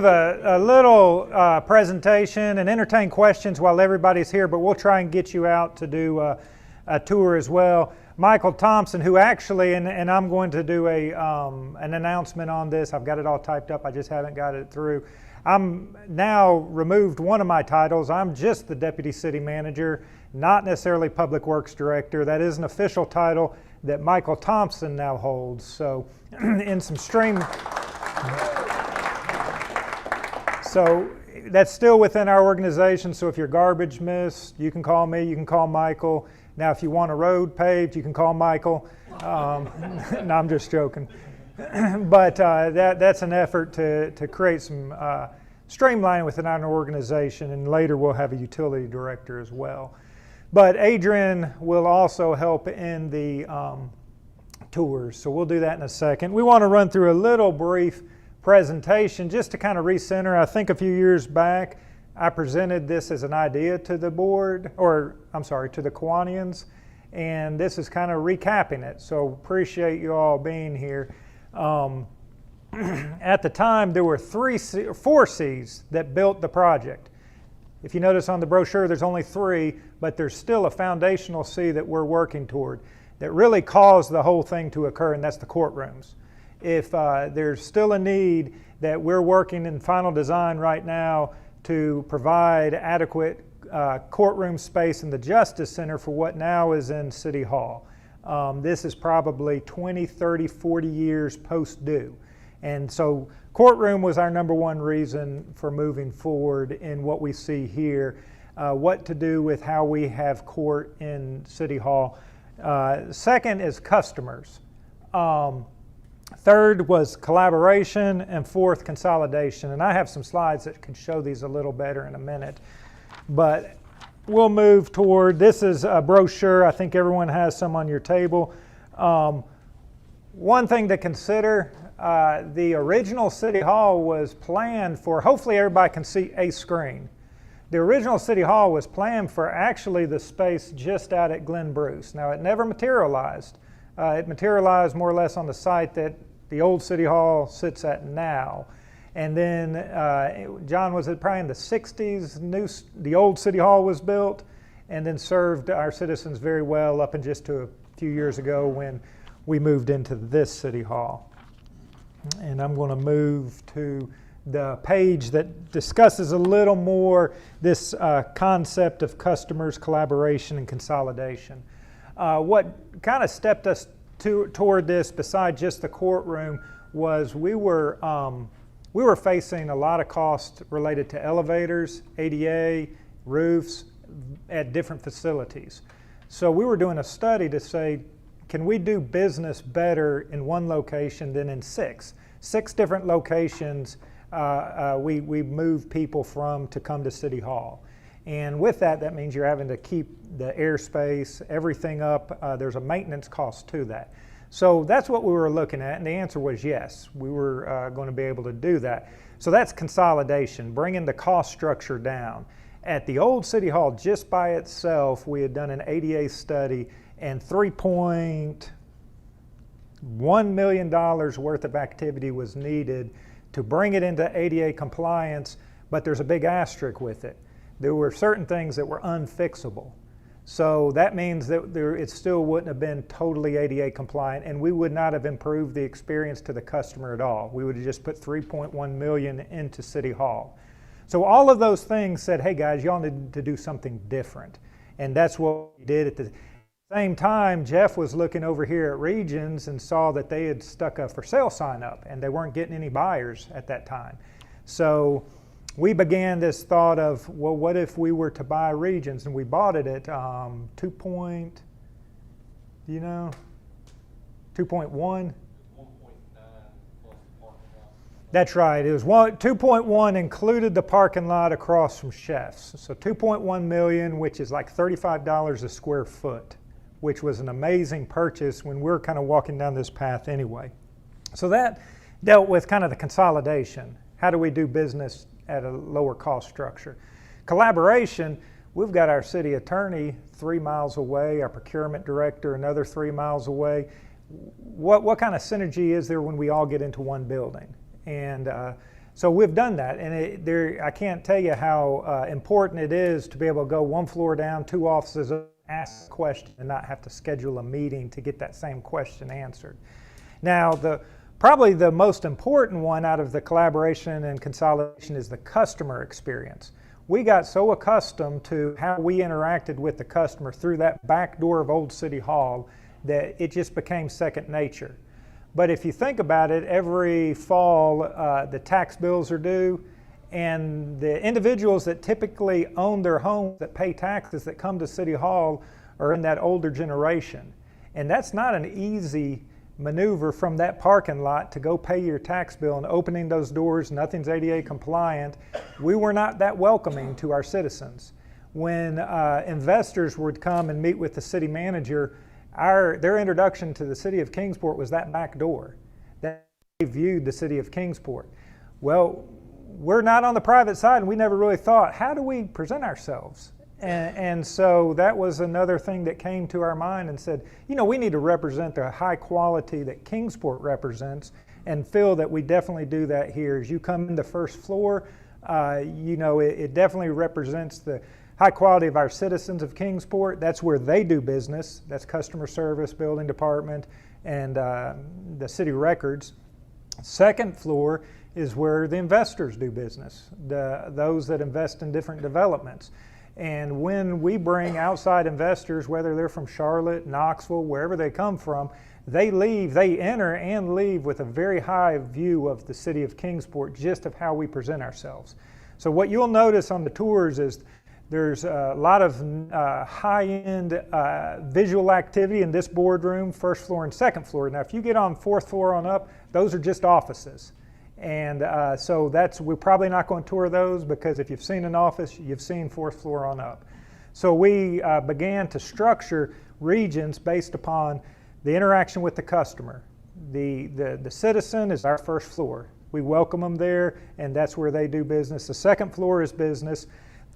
A little presentation and entertain questions while everybody's here, but we'll try and get you out to do a tour as well. Michael Thompson, who actually, and I'm going to do an announcement on this. I've got it all typed up. I just haven't got it through. I'm now removed one of my titles. I'm just the Deputy City Manager, not necessarily Public Works Director. That is an official title that Michael Thompson now holds. So in some stream... So that's still within our organization, so if your garbage missed, you can call me, you can call Michael. Now if you want a road paved, you can call Michael. No, I'm just joking. But that's an effort to create some streamlining within our organization, and later we'll have a utility director as well. But Adrian will also help in the tours, so we'll do that in a second. We want to run through a little brief presentation just to kind of recenter. I think a few years back I presented this as an idea to the board, or I'm sorry, to the Kiwanians, and this is kind of recapping it. So appreciate you all being here. At the time there were four C's that built the project. If you notice on the brochure there's only three, but there's still a foundational C that we're working toward that really caused the whole thing to occur, and that's the courtrooms. If there's still a need that we're working in final design right now to provide adequate courtroom space in the Justice Center for what now is in City Hall. This is probably 20, 30, 40 years post due. And so courtroom was our number one reason for moving forward in what we see here. What to do with how we have court in City Hall. Second is customers. Third was collaboration, and fourth, consolidation. And I have some slides that can show these a little better in a minute. But we'll move toward, this is a brochure. I think everyone has some on your table. One thing to consider, the original City Hall was planned for, hopefully everybody can see a screen. The original City Hall was planned for actually the space just out at Glen Bruce. Now it never materialized. It materialized more or less on the site that the old City Hall sits at now. And then, John, was it probably in the 60s, the old City Hall was built and then served our citizens very well up and just to a few years ago when we moved into this City Hall. And I'm going to move to the page that discusses a little more this concept of customers, collaboration, and consolidation. What kind of stepped us toward this, besides just the courtroom, was we were facing a lot of costs related to elevators, ADA, roofs at different facilities. So we were doing a study to say, can we do business better in one location than in six? Six different locations we moved people from to come to City Hall. And with that, that means you're having to keep the airspace, everything up. There's a maintenance cost to that. So that's what we were looking at, and the answer was yes. We were going to be able to do that. So that's consolidation, bringing the cost structure down. At the old City Hall, just by itself, we had done an ADA study, and $3.1 million worth of activity was needed to bring it into ADA compliance, but there's a big asterisk with it. There were certain things that were unfixable. So that means that it still wouldn't have been totally ADA compliant, and we would not have improved the experience to the customer at all. We would have just put $3.1 million into City Hall. So all of those things said, hey guys, y'all need to do something different. And that's what we did. At the same time, Jeff was looking over here at Regions and saw that they had stuck a for sale sign up, and they weren't getting any buyers at that time. So we began this thought of, well, what if we were to buy Regions? And we bought it at 2.1? That's right. It was 2.1 included the parking lot across from Chef's. So 2.1 million, which is like $35 a square foot, which was an amazing purchase when we're kind of walking down this path anyway. So that dealt with kind of the consolidation. How do we do business at a lower cost structure? Collaboration, we've got our city attorney 3 miles away, our procurement director another 3 miles away. What kind of synergy is there when we all get into one building? And So we've done that, and I can't tell you how important it is to be able to go one floor down, two offices, ask a question, and not have to schedule a meeting to get that same question answered. Now, probably the most important one out of the collaboration and consolidation is the customer experience. We got so accustomed to how we interacted with the customer through that back door of Old City Hall that it just became second nature. But if you think about it, every fall the tax bills are due, and the individuals that typically own their homes that pay taxes that come to City Hall are in that older generation. And that's not an easy maneuver from that parking lot to go pay your tax bill, and opening those doors, nothing's ADA compliant. We were not that welcoming to our citizens. When investors would come and meet with the city manager, their introduction to the city of Kingsport was that back door. That they viewed the city of Kingsport. Well, we're not on the private side, and we never really thought, how do we present ourselves? And so that was another thing that came to our mind and said, we need to represent the high quality that Kingsport represents, and feel that we definitely do that here. As you come in the first floor, it definitely represents the high quality of our citizens of Kingsport. That's where they do business. That's customer service, building department, and the city records. Second floor is where the investors do business, those that invest in different developments. And when we bring outside investors, whether they're from Charlotte, Knoxville, wherever they come from, they enter and leave with a very high view of the city of Kingsport, just of how we present ourselves. So what you'll notice on the tours is there's a lot of high-end visual activity in this boardroom, first floor and second floor. Now, if you get on fourth floor on up, those are just offices. And so we're probably not going to tour those, because if you've seen an office, you've seen fourth floor on up. So we began to structure regions based upon the interaction with the customer. The citizen is our first floor. We welcome them there, and that's where they do business. The second floor is business.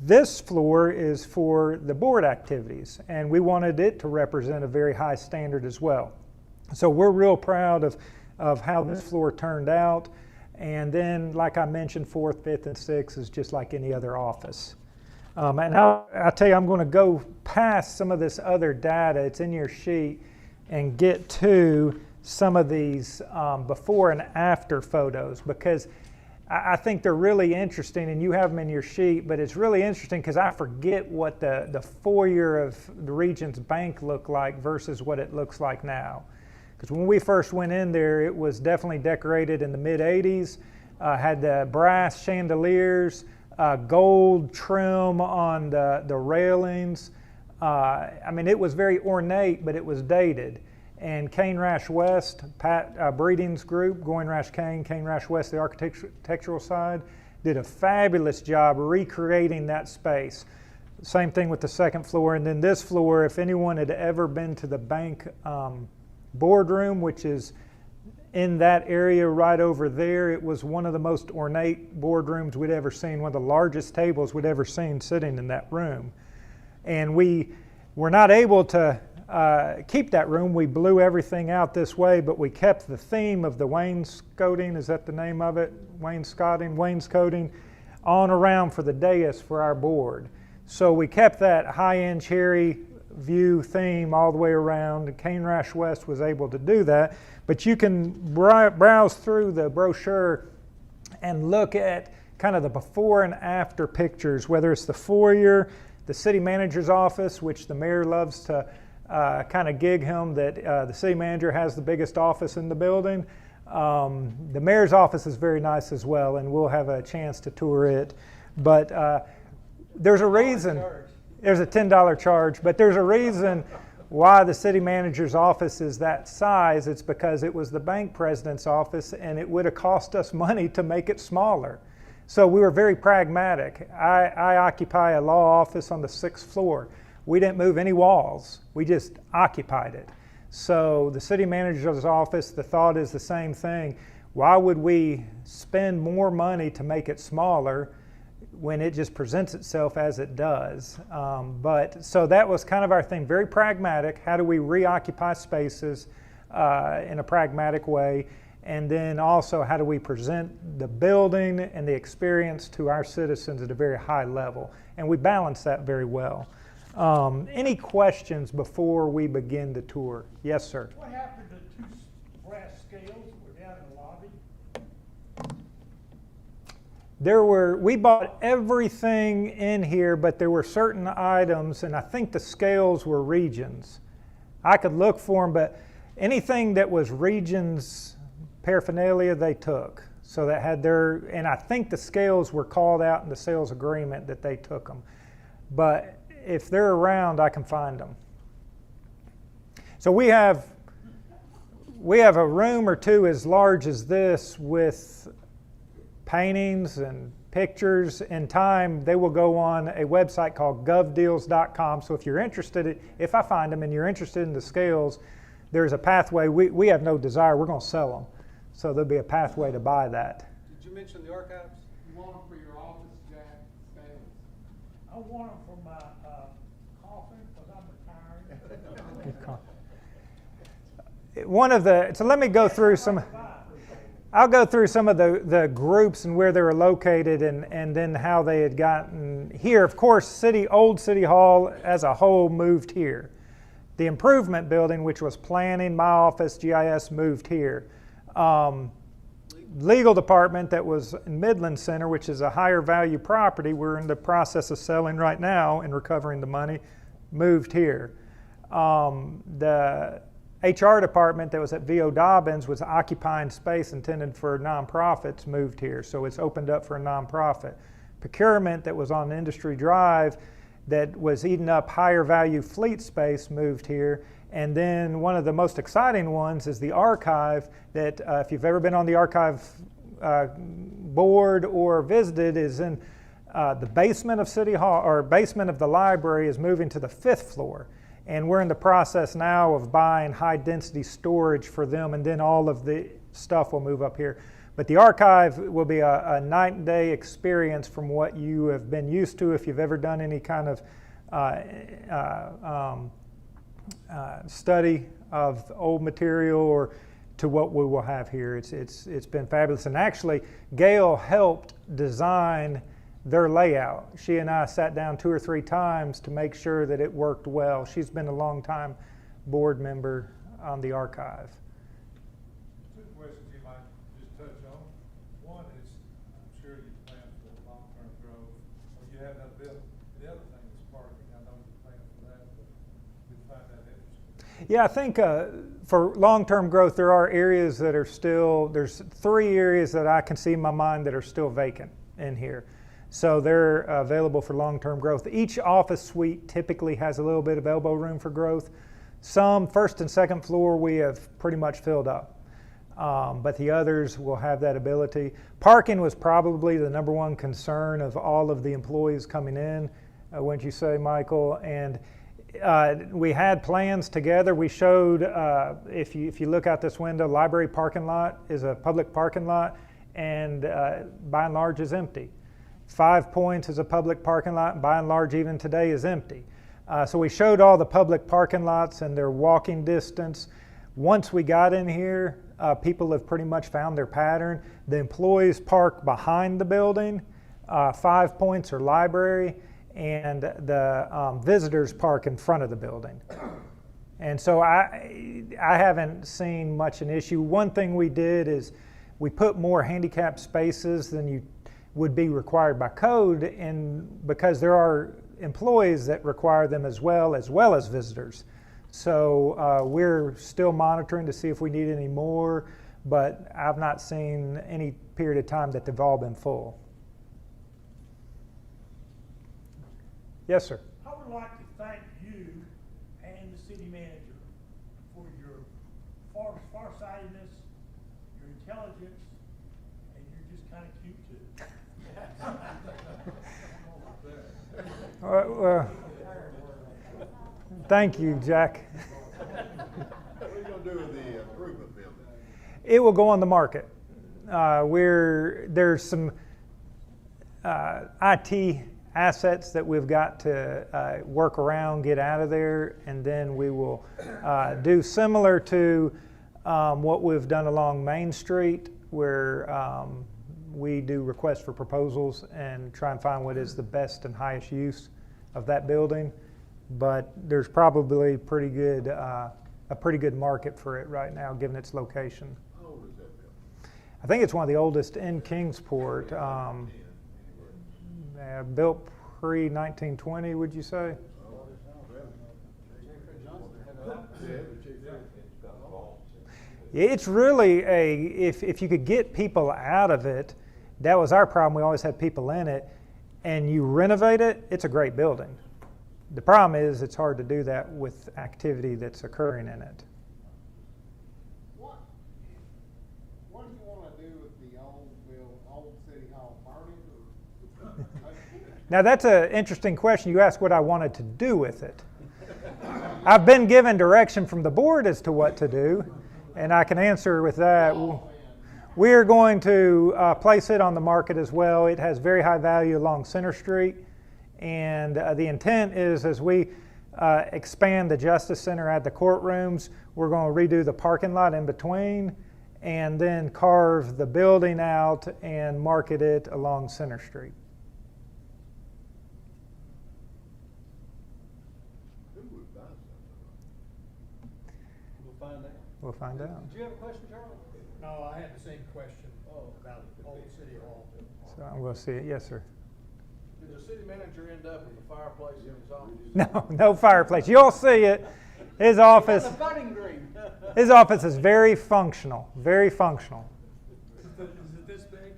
This floor is for the board activities, and we wanted it to represent a very high standard as well. So we're real proud of how this floor turned out. And then, like I mentioned, fourth, fifth, and sixth is just like any other office. And I'll tell you, I'm going to go past some of this other data. It's in your sheet, and get to some of these before and after photos, because I think they're really interesting, and you have them in your sheet, but it's really interesting because I forget what the foyer of the Regions Bank looked like versus what it looks like now. Because when we first went in there, it was definitely decorated in the mid-'80s, had the brass chandeliers, gold trim on the railings. It was very ornate, but it was dated. And Kane Rash West, Pat Breeding's group, Goin Rash Kane Rash West, the architectural side, did a fabulous job recreating that space. Same thing with the second floor. And then this floor, if anyone had ever been to the bank boardroom, which is in that area right over there, it was one of the most ornate boardrooms we'd ever seen, one of the largest tables we'd ever seen sitting in that room. And we were not able to keep that room. We blew everything out this way, but we kept the theme of the wainscoting, is that the name of it? Wainscoting, on around for the dais for our board. So we kept that high-end cherry view theme all the way around. Kane Rash West was able to do that, but you can browse through the brochure and look at kind of the before and after pictures, whether it's the foyer, the city manager's office, which the mayor loves to kind of gig him that the city manager has the biggest office in the building. The mayor's office is very nice as well, and we'll have a chance to tour it. But there's a reason. There's a $10 charge, but there's a reason why the city manager's office is that size. It's because it was the bank president's office, and it would have cost us money to make it smaller. So we were very pragmatic. I occupy a law office on the 6th floor. We didn't move any walls. We just occupied it. So the city manager's office, the thought is the same thing. Why would we spend more money to make it smaller when it just presents itself as it does? So that was kind of our thing, very pragmatic. How do we reoccupy spaces in a pragmatic way? and then also how do we present the building and the experience to our citizens at a very high level. And we balance that very well. Any questions before we begin the tour? Yes, sir. What happened to two brass scales that were down in the lobby? We bought everything in here, but there were certain items, and I think the scales were Regions. I could look for them, but anything that was Regions paraphernalia, they took. So that had and I think the scales were called out in the sales agreement that they took them. But if they're around, I can find them. So we have a room or two as large as this with paintings and pictures. In time, they will go on a website called govdeals.com. So if you're interested, if I find them and you're interested in the scales, there's a pathway. We have no desire. We're going to sell them. So there'll be a pathway to buy that. Did you mention the archives? You want them for your office, Jack? Scales. I want them for my coffin because I'm retiring. So let me go through some. I'll go through some of the groups and where they were located and then how they had gotten here. Of course, Old City Hall as a whole moved here. The improvement building, which was planning, my office, GIS, moved here. Legal department that was in Midland Center, which is a higher value property, we're in the process of selling right now and recovering the money, moved here. The HR department that was at V.O. Dobbins was occupying space intended for nonprofits, moved here, so it's opened up for a nonprofit. Procurement that was on Industry Drive that was eating up higher value fleet space moved here. And then one of the most exciting ones is the archive that if you've ever been on the archive board or visited, is in the basement of City Hall, or basement of the library is moving to the 5th floor. And we're in the process now of buying high density storage for them, and then all of the stuff will move up here. But the archive will be a night and day experience from what you have been used to if you've ever done any kind of study of old material, or to what we will have here. It's been fabulous. And actually, Gail helped design their layout. She and I sat down 2 or 3 times to make sure that it worked well. She's been a long time board member on the archive. 2 questions you might just touch on. One is, I'm sure you plan for long-term growth, or you have another bill. The other thing is parking. I know you plan for that, but we find that interesting. Yeah, I think for long-term growth, there are areas that are still, there's 3 areas that I can see in my mind that are still vacant in here. So they're available for long-term growth. Each office suite typically has a little bit of elbow room for growth. Some 1st and 2nd floor we have pretty much filled up, but the others will have that ability. Parking was probably the #1 concern of all of the employees coming in, wouldn't you say, Michael? And we had plans together. We showed, if you look out this window, library parking lot is a public parking lot, and by and large is empty. 5 Points is a public parking lot, and by and large even today is empty. So we showed all the public parking lots and their walking distance. Once we got in here, people have pretty much found their pattern. The employees park behind the building, 5 Points or library, and the visitors park in front of the building. And so I haven't seen much an issue. One thing we did is we put more handicap spaces than you would be required by code, and because there are employees that require them as well as visitors. So we're still monitoring to see if we need any more, but I've not seen any period of time that they've all been full. Yes, sir. I would like to thank you and the city manager for your farsightedness, your intelligence, and you're just kind of cute too. Thank you, Jack. What are you going to do with the improvement building? It will go on the market. There's some IT assets that we've got to work around, get out of there, and then we will do similar to what we've done along Main Street, where we do requests for proposals and try and find what is the best and highest use of that building. But there's probably a pretty good market for it right now, given its location. How old is that building? I think it's one of the oldest in Kingsport. Built pre-1920, would you say? It's really if you could get people out of it, that was our problem. We always had people in it, and you renovate it, it's a great building. The problem is it's hard to do that with activity that's occurring in it. What do you want to do with the old City Hall? Burn it or? Now that's an interesting question. You asked what I wanted to do with it. I've been given direction from the board as to what to do, and I can answer with that. We are going to place it on the market as well. It has very high value along Center Street, and the intent is as we expand the Justice Center, add the courtrooms, we're going to redo the parking lot in between, and then carve the building out and market it along Center Street. Who would buy something We'll find out. We'll find out. Did you have a question, Charlie? No, I had the same question about Old City Hall. So I'm going to see it. Yes, sir. Did the city manager end up with a fireplace in his office? No fireplace. You'll see it. His office. The fighting green. His office is very functional. Very functional. Is it this big?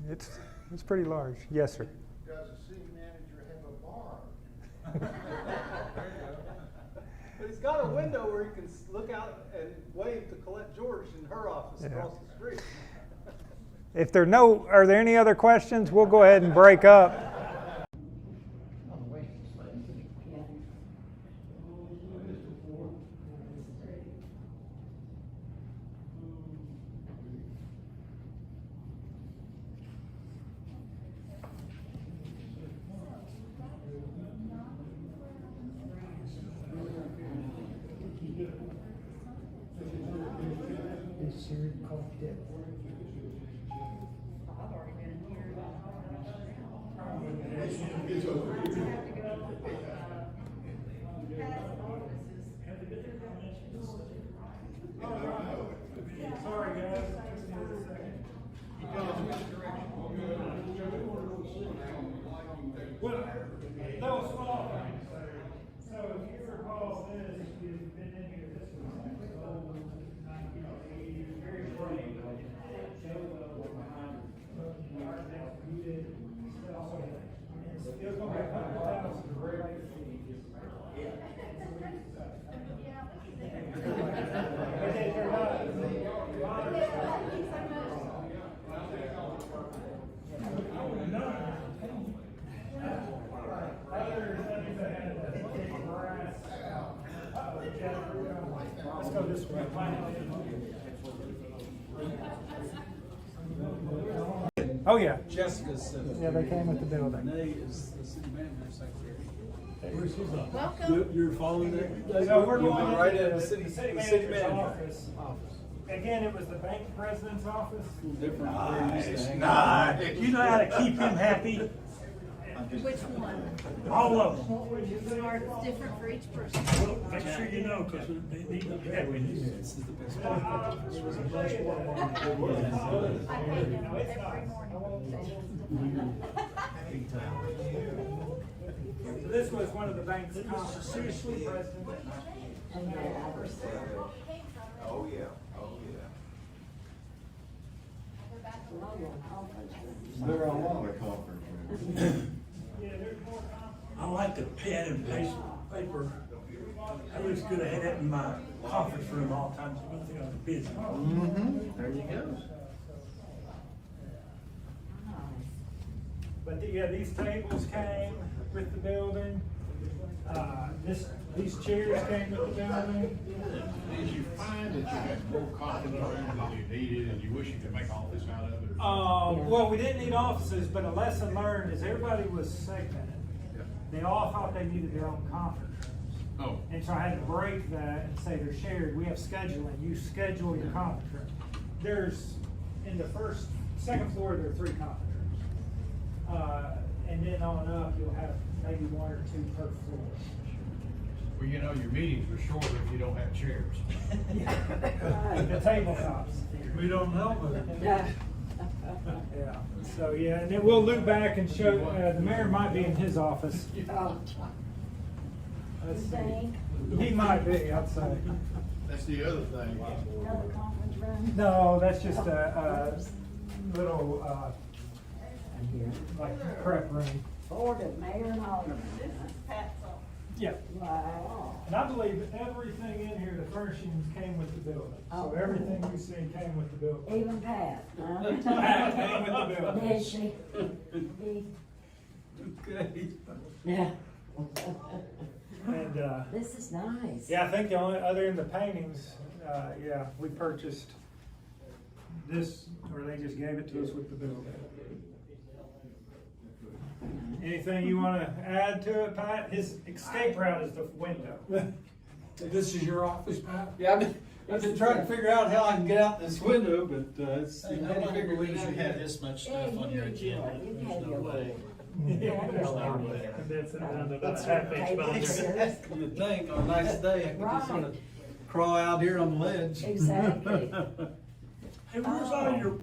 It's pretty large. Yes, sir. Does the city manager have a bar? But he's got a window where he can look out and wave to Colette George in her office Yeah. across the street. If are there any other questions? We'll go ahead and break up. Sorry, guys. Well, no, small things. So if you recall this, you've been in here, this was old, 1980, very bright. It was going to be 100,000 brick. Let's go this way. Oh yeah. Jessica's. Yeah, they came with the building. Renee is the city manager secretary. Welcome. You're following that? So we're You'll be going right into at the the city city manager's manager's office. Again, it was the bank president's office. Different. It's not. You know how to keep him happy? Which one? All of them. Or it's different for each person. Make sure you know, because they need to be happy. This is the best part. I pay them every morning. So this was one of the bank's conferences. President. Oh, yeah, oh, yeah. There are a lot of conference rooms. Yeah, there's more conferences. I like the pen and paper. I was good to have that in my conference room all the time, so I don't think I was busy. There you go. But yeah, these tables came with the building. These chairs came with the building. Did you find that you had more conference rooms than you needed and you wish you could make all this out of it? Well, we didn't need offices, but a lesson learned is everybody was segmented. They all thought they needed their own conference rooms. Oh. And so I had to break that and say they're shared. We have scheduling. You schedule your conference room. There's, in the second floor, there are 3 conference rooms. And then on up, you'll have maybe 1 or 2 per floor. Well, you know, your meetings are shorter if you don't have chairs. The tabletops. We don't know, but. Yeah, so yeah, and then we'll loop back and show, the mayor might be in his office. Let's see. He might be, I'd say. That's the other thing. Another conference room. No, that's just a little, like prep room. Board of Mayor and Alderman. Yeah. Wow. And I believe everything in here, the furnishings came with the building. So Oh. everything you see came with the building. Even Pat, huh? Pat came with the building. Did she? Okay. Yeah. And, This is nice. yeah, I think the only, other than the paintings, yeah, we purchased this, or they just gave it to us with the building. Anything you wanna add to it, Pat? His escape route is the window. This is your office, Pat? Yeah, I've been trying to figure out how I can get out this window, but, it's. Hey, nobody believes you have this much stuff on your agenda. You There's have no your way. There's no way. That's another That's half your inch table binder. chairs. You'd think on a nice day, I could just sort of Right. crawl out here on the ledge. Exactly. Hey, where's all your